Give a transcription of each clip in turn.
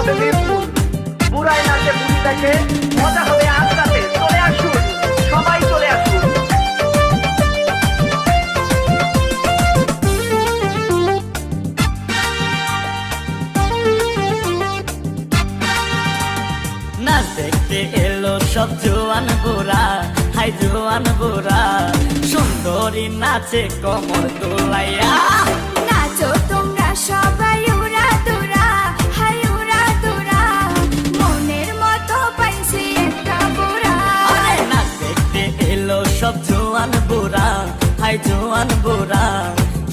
হবে বিপুল। বুড়ায় নাচে বুড়ি দেখে, মজা হবে আজ রাতে। চলে আসুন, সবাই চলে আসুন। নাচ দেখতে এলো সব জোয়ান বুড়া, হাই জোয়ান বুড়া, সুন্দরী নাচে কমর দোলাইয়া। নাচো তোমরা সবাই উড়া দুরা, হাই উড়া দুরা, মনের মতো পাইছি একটা বুড়া। আরে নাচ দেখতে এলো সব জোয়ান বুড়া, হাই জোয়ান বুড়া,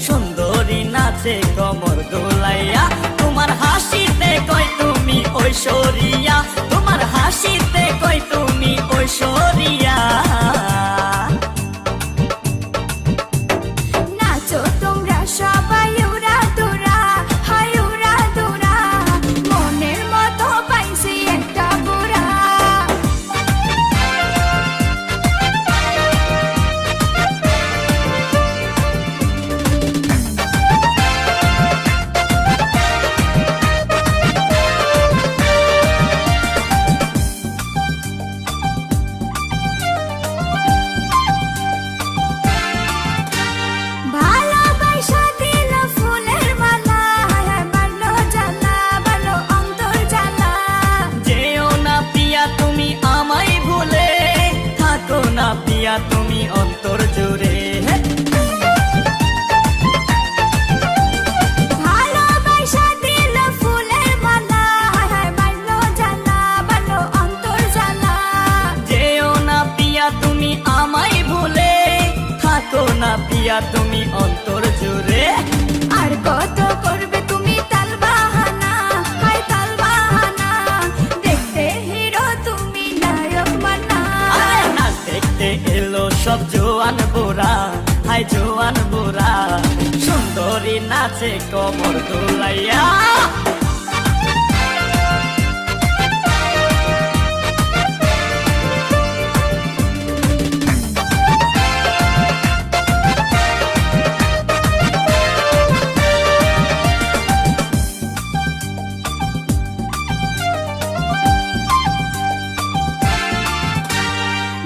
সুন্দরী নাচে কমর দোলাইয়া। তোমার হাসিতে কই তুমি ঐশ্বরিয়া, তোমার হাসিতে কই তুমি ঐশ্বরিয়া। নাচো তোমরা সবাই উড়া দুরা, হাই উড়া দুরা, মনের মতো পাইছি একটা বুড়া। ভালোবাসা দিল ফুলের মালা, হায় বাড়লো জ্বালা, বাড়লো অন্তর জ্বালা। যেও না পিয়া তুমি আমায় ভুলে, থাকো না পিয়া তুমি অন্তর জুড়ে। ভালোবাসা দিল ফুলের মালা, হায় বাড়লো জ্বালা, বাড়লো অন্তর জ্বালা। যেও না পিয়া তুমি আমায় ভুলে, থাকো না পিয়া তুমি অন্তর জুড়ে। আর কত করবে তুমি তাল বাহানা, হায় তাল বাহানা, দেখতে হিরো তুমি নায়ক মানা। আরে নাচ দেখতে এলো সব জোয়ান বুড়া, হাই জোয়ান বুড়া, সুন্দরী নাচে কমর দোলাইয়া।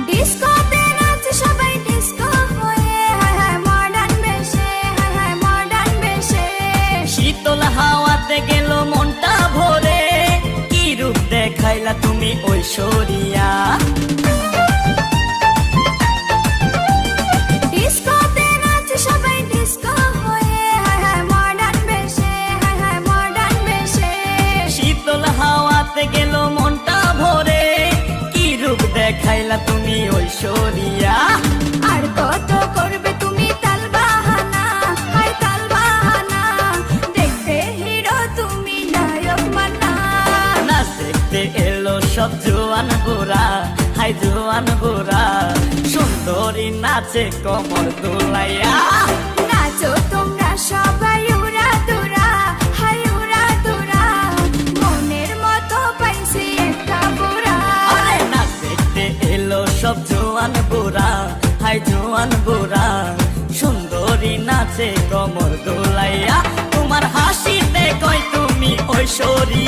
ডিস্কোতে নাচে সবাই ডিস্কো হয়ে, হায় হায় মডার্ন বেশে, হায় হায় মডার্ন বেশে। শীতল হাওয়াতে গেল মনটা ভরে, কি রূপ দেখাইলা তুমি ঐশ্বরিয়া। ডিস্কোতে নাচে সবাই ডিস্কো হয়ে, হায় হায় মডার্ন বেশে, হায় হায় মডার্ন বেশে। শীতল হাওয়াতে গেল মনটা ভরে, কি রূপ দেখাইলা তুমি ঐশ্বরিয়া। আর কত করবে তুমি তাল বাহানা, হায় তাল বাহানা, দেখতে হিরো তুমি নায়ক মানা। নাচ দেখতে এলো সব জোয়ান বুড়া, হাই জোয়ান বুড়া, সুন্দরী নাচে কমর দোলাইয়া। নাচো তোমরা সবাই উড়া দুরা, হাই উড়া দুরা, মনের মতো পাইছি একটা বুড়া। আরে নাচ দেখতে এলো সব জোয়ান বুড়া, হাই জোয়ান বুড়া, সুন্দরী নাচে কমর দোলাইয়া। তোমার হাসিতে কই তুমি ঐশ্বরিয়া।